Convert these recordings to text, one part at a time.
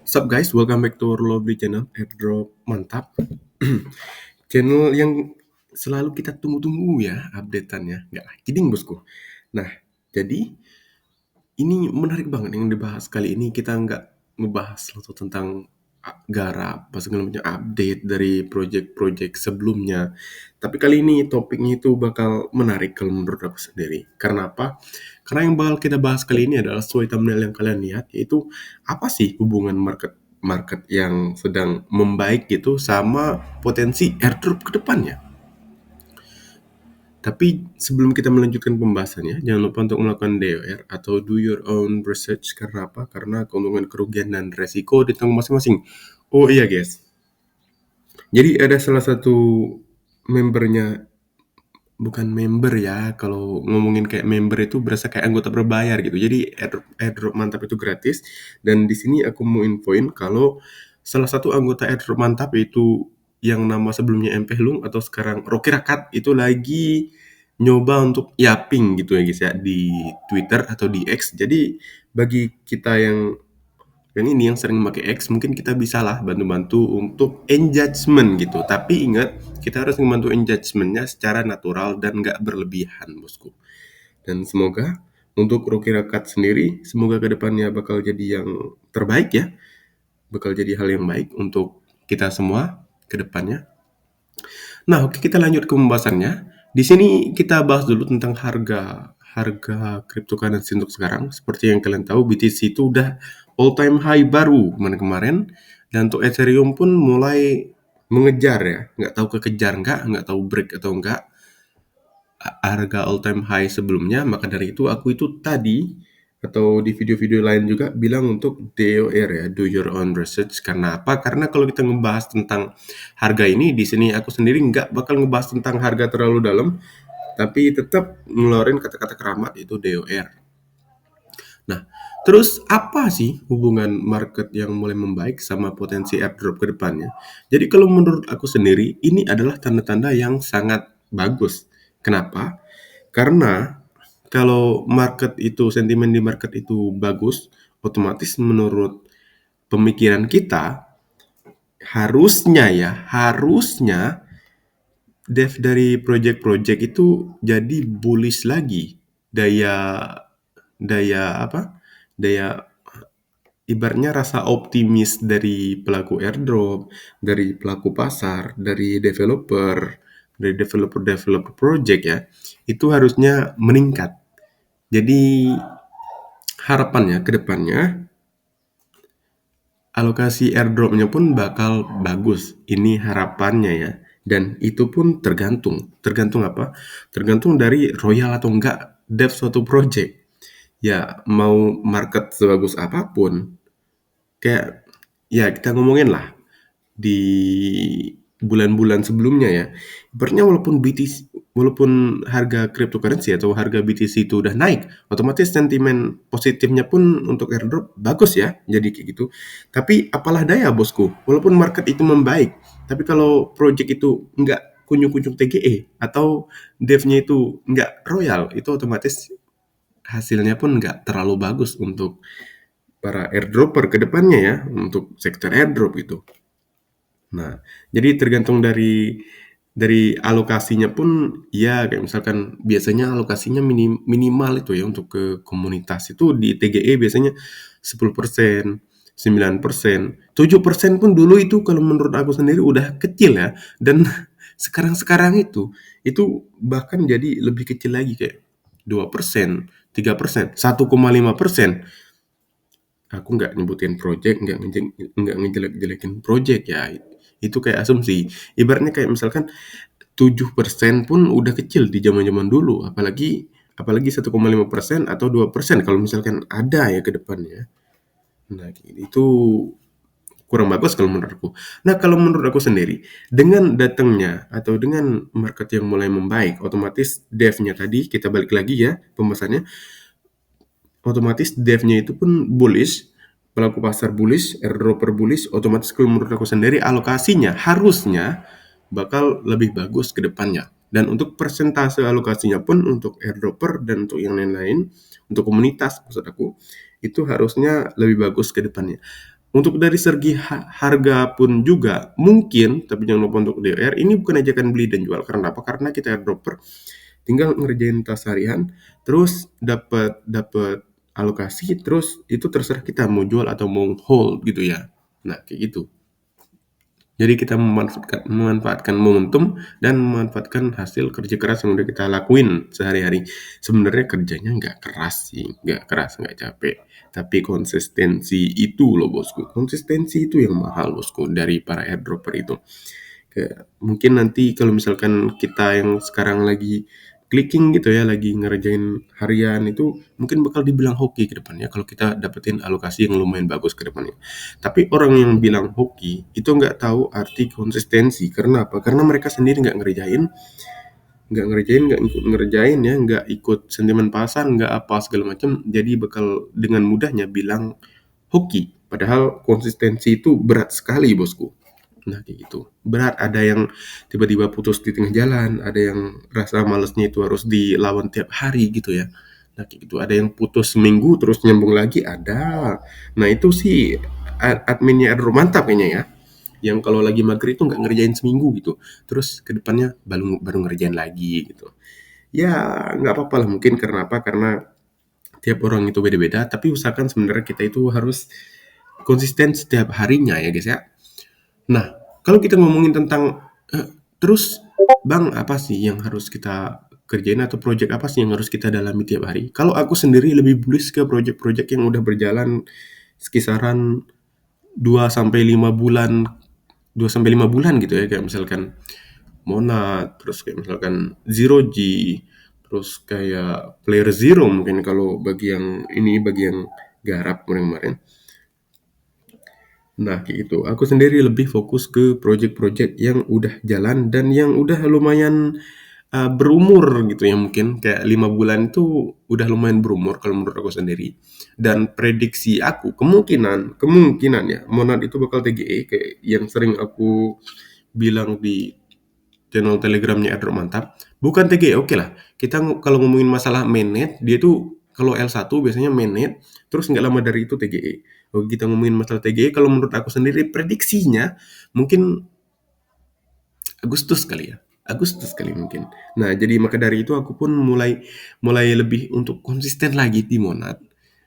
Sup guys, welcome back to our lovely channel Airdrop Mantap. Channel yang selalu kita tunggu-tunggu ya updateannya. Nggak kidding bosku. Nah, jadi ini menarik banget yang dibahas kali ini. Kita nggak ngebahas sesuatu tentang garap, pas segala macam update dari project-project sebelumnya. Tapi kali ini topiknya itu bakal menarik kalau menurut aku sendiri. Karena apa? Karena yang bakal kita bahas kali ini adalah sesuai thumbnail yang kalian lihat, yaitu apa sih hubungan market market yang sedang membaik gitu sama potensi airdrop ke depannya. Tapi sebelum kita melanjutkan pembahasannya, jangan lupa untuk melakukan DOR atau do your own research. Karena apa? Karena keuntungan, kerugian, dan resiko ditanggung masing-masing. Oh iya guys, jadi ada salah satu membernya, bukan member ya, kalau ngomongin kayak member itu berasa kayak anggota berbayar gitu. Jadi airdrop mantap itu gratis, dan di sini aku mau infoin kalau salah satu anggota airdrop mantap itu yang nama sebelumnya MP Lung atau sekarang Rocky Rakat itu lagi nyoba untuk yaping gitu ya guys ya di Twitter atau di X. Jadi bagi kita yang ini yang sering pakai X, mungkin kita bisa lah bantu-bantu untuk engagement gitu. Tapi ingat, kita harus membantu engagementnya secara natural dan nggak berlebihan, bosku. Dan semoga untuk Rocky Rakat sendiri, semoga kedepannya bakal jadi yang terbaik ya. Bakal jadi hal yang baik untuk kita semua kedepannya. Nah, oke, kita lanjut ke pembahasannya. Di sini kita bahas dulu tentang harga cryptocurrency untuk sekarang. Seperti yang kalian tahu, BTC itu udah all time high baru kemarin-kemarin, dan untuk Ethereum pun mulai mengejar ya, nggak tahu kekejar nggak tahu break atau nggak harga all time high sebelumnya. Maka dari itu aku itu tadi atau di video-video lain juga bilang untuk DOR ya, do your own research. Karena apa? Karena kalau kita ngebahas tentang harga ini, di sini aku sendiri nggak bakal ngebahas tentang harga terlalu dalam, tapi tetap ngeluarin kata-kata keramat itu DOR. Nah, terus apa sih hubungan market yang mulai membaik sama potensi airdrop ke depannya? Jadi kalau menurut aku sendiri, ini adalah tanda-tanda yang sangat bagus. Kenapa? Karena kalau market itu, sentimen di market itu bagus, otomatis menurut pemikiran kita, harusnya dev dari project-project itu jadi bullish lagi. Daya daya apa? Daya ibaratnya rasa optimis dari pelaku airdrop, dari pelaku pasar, dari developer project ya, itu harusnya meningkat. Jadi harapannya ke depannya alokasi airdropnya pun bakal bagus. Ini harapannya ya. Dan itu pun tergantung. Tergantung apa? Tergantung dari royal atau enggak dev suatu project. Ya, mau market sebagus apapun, kayak ya kita ngomongin lah di bulan-bulan sebelumnya ya. Ibaratnya walaupun harga cryptocurrency atau harga BTC itu udah naik, otomatis sentimen positifnya pun untuk airdrop bagus ya. Jadi kayak gitu. Tapi apalah daya bosku, walaupun market itu membaik, tapi kalau project itu nggak kunjung-kunjung TGE atau devnya itu nggak royal, itu otomatis hasilnya pun nggak terlalu bagus untuk para airdropper ke depannya ya, untuk sektor airdrop itu. Nah, jadi tergantung dari alokasinya pun ya, kayak misalkan biasanya alokasinya minimal itu ya untuk ke komunitas itu di TGE biasanya 10%, 9%, 7% pun dulu itu kalau menurut aku sendiri udah kecil ya. Dan sekarang-sekarang itu bahkan jadi lebih kecil lagi kayak 2%, 3%, 1,5%. Aku nggak nyebutin project, nggak ngejelek-jelekin project ya. Itu kayak asumsi. Ibaratnya kayak misalkan 7% pun udah kecil di zaman-zaman dulu, apalagi apalagi 1,5% atau 2% kalau misalkan ada ya ke depannya. Nah, itu kurang bagus kalau menurutku. Nah, kalau menurut aku sendiri, dengan datangnya atau dengan market yang mulai membaik, otomatis dev-nya tadi kita balik lagi ya pembahasannya, otomatis dev-nya itu pun bullish, pelaku pasar bullish, airdropper bullish, otomatis kalau menurut aku sendiri alokasinya harusnya bakal lebih bagus ke depannya. Dan untuk persentase alokasinya pun untuk airdropper dan untuk yang lain-lain, untuk komunitas maksud aku, itu harusnya lebih bagus ke depannya. Untuk dari segi harga pun juga mungkin, tapi jangan lupa untuk DIR, ini bukan ajakan beli dan jual. Karena apa? Karena kita airdropper tinggal ngerjain tas harian, terus dapat dapat alokasi, terus itu terserah kita mau jual atau mau hold gitu ya. Nah, kayak gitu. Jadi kita memanfaatkan momentum dan memanfaatkan hasil kerja keras yang udah kita lakuin sehari-hari. Sebenarnya kerjanya nggak keras sih, nggak keras, nggak capek. Tapi konsistensi itu loh bosku. Konsistensi itu yang mahal bosku dari para airdropper itu. Mungkin nanti kalau misalkan kita yang sekarang lagi clicking gitu ya, lagi ngerjain harian itu mungkin bakal dibilang hoki ke depannya kalau kita dapetin alokasi yang lumayan bagus ke depannya. Tapi orang yang bilang hoki itu nggak tahu arti konsistensi. Karena apa? Karena mereka sendiri nggak ikut ngerjain ya, nggak ikut sentimen pasar, nggak apa segala macam. Jadi bakal dengan mudahnya bilang hoki. Padahal konsistensi itu berat sekali bosku. Nah kayak gitu. Berat, ada yang tiba-tiba putus di tengah jalan, ada yang rasa malesnya itu harus dilawan tiap hari gitu ya. Nah kayak gitu, ada yang putus seminggu terus nyambung lagi, ada. Nah itu sih adminnya Adro mantap kayaknya ya. Yang kalau lagi mager itu nggak ngerjain seminggu gitu. Terus ke depannya baru baru ngerjain lagi gitu. Ya nggak apa-apa lah, mungkin karena apa? Karena tiap orang itu beda-beda, tapi usahakan sebenarnya kita itu harus konsisten setiap harinya ya guys ya. Nah, kalau kita ngomongin tentang, terus Bang, apa sih yang harus kita kerjain atau project apa sih yang harus kita dalami tiap hari? Kalau aku sendiri lebih bullish ke project-project yang udah berjalan sekisaran 2 sampai 5 bulan, 2 sampai 5 bulan gitu ya, kayak misalkan Monad, terus kayak misalkan Zero G, terus kayak Player Zero mungkin kalau bagi yang ini, bagi yang garap kemarin-kemarin. Nah, kayak gitu. Aku sendiri lebih fokus ke project-project yang udah jalan dan yang udah lumayan berumur gitu ya, mungkin kayak 5 bulan itu udah lumayan berumur kalau menurut aku sendiri. Dan prediksi aku kemungkinan kemungkinan ya Monad itu bakal TGE kayak yang sering aku bilang di channel Telegramnya Airdrop Mantap. Bukan TGE, oke lah. Kita kalau ngomongin masalah mainnet, dia tuh kalau L1 biasanya mainnet, terus nggak lama dari itu TGE. Kalau kita ngomongin masalah TGE, kalau menurut aku sendiri prediksinya mungkin Agustus kali ya. Agustus kali mungkin. Nah, jadi maka dari itu aku pun mulai mulai lebih untuk konsisten lagi di Monad.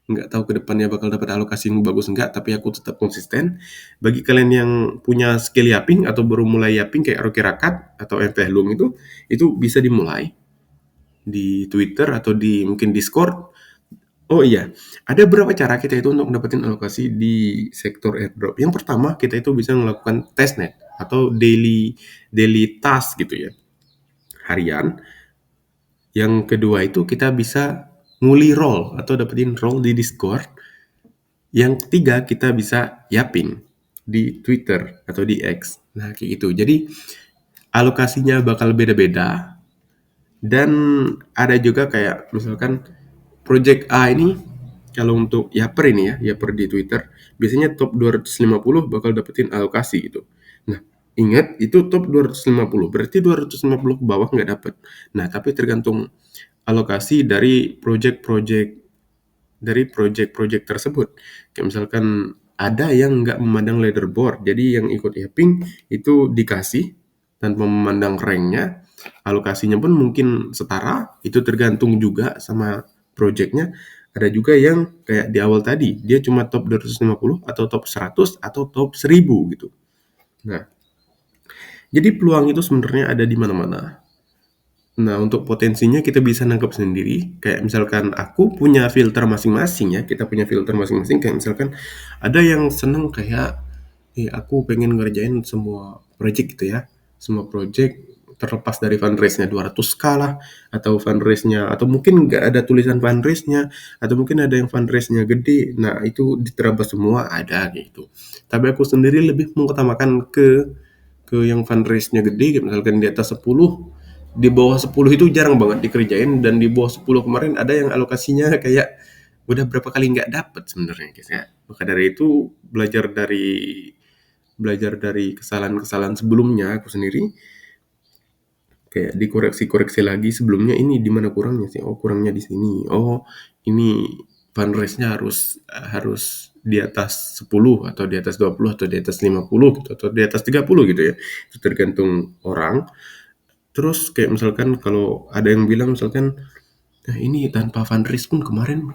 Nggak tahu ke depannya bakal dapat alokasi yang bagus enggak, tapi aku tetap konsisten. Bagi kalian yang punya skill yapping atau baru mulai yapping kayak Rocky Rakat atau MV Loom itu bisa dimulai di Twitter atau di mungkin Discord. Oh iya, ada beberapa cara kita itu untuk mendapatkan alokasi di sektor airdrop. Yang pertama, kita itu bisa melakukan testnet atau daily daily task gitu ya, harian. Yang kedua itu kita bisa nguli roll atau dapetin roll di Discord. Yang ketiga kita bisa yapin di Twitter atau di X. Nah kayak gitu. Jadi alokasinya bakal beda-beda dan ada juga kayak misalkan Project A ini kalau untuk Yapper ini ya, Yapper di Twitter, biasanya top 250 bakal dapetin alokasi gitu. Nah, ingat itu top 250, berarti 250 ke bawah nggak dapet. Nah, tapi tergantung alokasi dari project tersebut. Kayak misalkan ada yang nggak memandang leaderboard, jadi yang ikut yapping itu dikasih tanpa memandang ranknya, alokasinya pun mungkin setara, itu tergantung juga sama projectnya. Ada juga yang kayak di awal tadi, dia cuma top 250 atau top 100 atau top 1000 gitu. Nah, jadi peluang itu sebenarnya ada di mana-mana. Nah, untuk potensinya kita bisa nangkep sendiri. Kayak misalkan aku punya filter masing-masing ya, kita punya filter masing-masing. Kayak misalkan ada yang seneng kayak, aku pengen ngerjain semua project gitu ya. Semua project terlepas dari fundraise-nya 200k lah, atau fundraise-nya, atau mungkin nggak ada tulisan fundraise-nya, atau mungkin ada yang fundraise-nya gede. Nah, itu diterabas semua ada gitu. Tapi aku sendiri lebih mengutamakan ke yang fundraise-nya gede, kayak misalkan di atas 10, di bawah 10 itu jarang banget dikerjain, dan di bawah 10 kemarin ada yang alokasinya kayak udah berapa kali nggak dapet sebenarnya guys ya. Maka dari itu belajar dari kesalahan-kesalahan sebelumnya aku sendiri, kayak dikoreksi-koreksi lagi sebelumnya, ini di mana kurangnya sih? Oh, kurangnya di sini. Oh, ini fundraise-nya harus di atas 10 atau di atas 20 atau di atas 50 gitu atau di atas 30 gitu ya. Itu tergantung orang. Terus kayak misalkan kalau ada yang bilang misalkan, "Nah, ini tanpa fundraise pun kemarin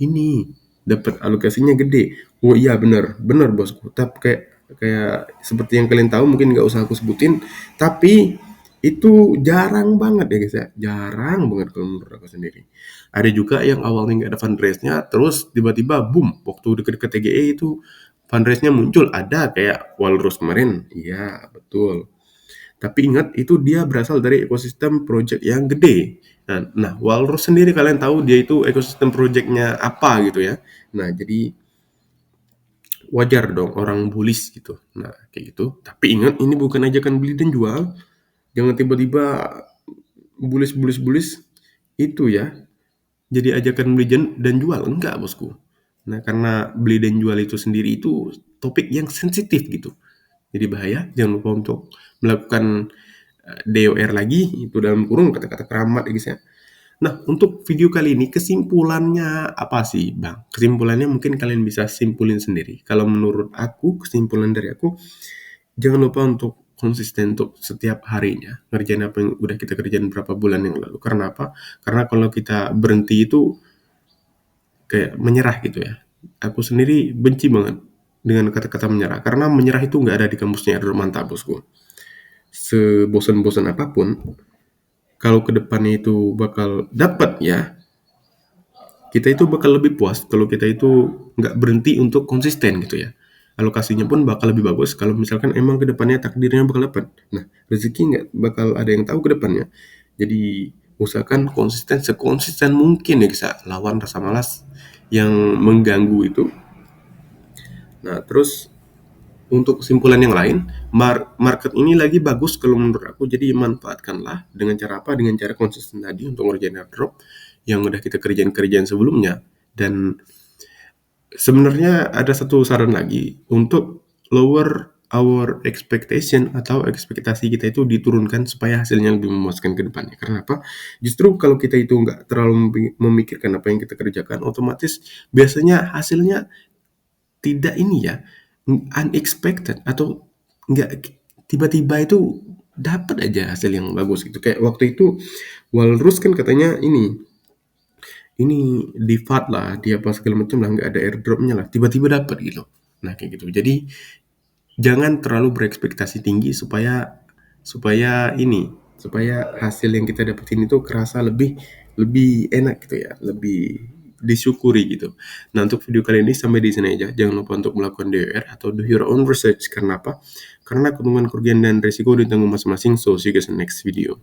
ini dapat alokasinya gede." Oh iya, benar, benar bosku. Tapi kayak kayak seperti yang kalian tahu, mungkin nggak usah aku sebutin, tapi itu jarang banget ya guys ya, jarang banget kalau menurut aku sendiri. Ada juga yang awalnya nggak ada fundraise-nya, terus tiba-tiba boom, waktu deket-deket TGE itu fundraise-nya muncul, ada kayak Walrus kemarin, iya betul. Tapi ingat, itu dia berasal dari ekosistem project yang gede. Nah, Walrus sendiri kalian tahu dia itu ekosistem projectnya apa gitu ya. Nah, jadi wajar dong orang bullish gitu. Nah, kayak gitu. Tapi ingat, ini bukan ajakan beli dan jual. Jangan tiba-tiba bullish itu ya. Jadi ajakan beli dan jual. Enggak, bosku. Nah, karena beli dan jual itu sendiri itu topik yang sensitif gitu. Jadi bahaya, jangan lupa untuk melakukan DOR lagi, itu dalam kurung kata-kata keramat ya guys ya. Nah, untuk video kali ini kesimpulannya apa sih, Bang? Kesimpulannya mungkin kalian bisa simpulin sendiri. Kalau menurut aku, kesimpulan dari aku, jangan lupa untuk konsisten untuk setiap harinya. Ngerjain apa yang udah kita kerjain berapa bulan yang lalu. Karena apa? Karena kalau kita berhenti itu kayak menyerah gitu ya. Aku sendiri benci banget dengan kata-kata menyerah. Karena menyerah itu nggak ada di kamusnya Error Mantap, bosku. Sebosan-bosan apapun, kalau kedepannya itu bakal dapat ya, kita itu bakal lebih puas kalau kita itu nggak berhenti untuk konsisten gitu ya. Alokasinya pun bakal lebih bagus kalau misalkan emang kedepannya takdirnya bakal dapat. Nah, rezeki nggak bakal ada yang tahu kedepannya. Jadi usahakan konsisten sekonsisten mungkin ya, bisa lawan rasa malas yang mengganggu itu. Nah, terus untuk kesimpulan yang lain, market ini lagi bagus kalau menurut aku, jadi manfaatkanlah dengan cara apa? Dengan cara konsisten tadi untuk ngerjain airdrop yang udah kita kerjain sebelumnya. Dan sebenarnya ada satu saran lagi untuk lower our expectation atau ekspektasi kita itu diturunkan supaya hasilnya lebih memuaskan ke depannya. Karena apa? Justru kalau kita itu nggak terlalu memikirkan apa yang kita kerjakan, otomatis biasanya hasilnya tidak ini ya, unexpected atau nggak tiba-tiba itu dapat aja hasil yang bagus gitu. Kayak waktu itu Walrus kan katanya ini di FAT lah, dia apa segala macam lah, nggak ada airdropnya lah, tiba-tiba dapat gitu. Nah kayak gitu. Jadi jangan terlalu berekspektasi tinggi supaya supaya hasil yang kita dapetin itu kerasa lebih lebih enak gitu ya, lebih disyukuri gitu. Nah, untuk video kali ini sampai di sini aja. Jangan lupa untuk melakukan DWR atau do your own research. Karena apa? Karena keuntungan, kerugian, dan resiko ditanggung masing-masing. So, see you guys in the next video.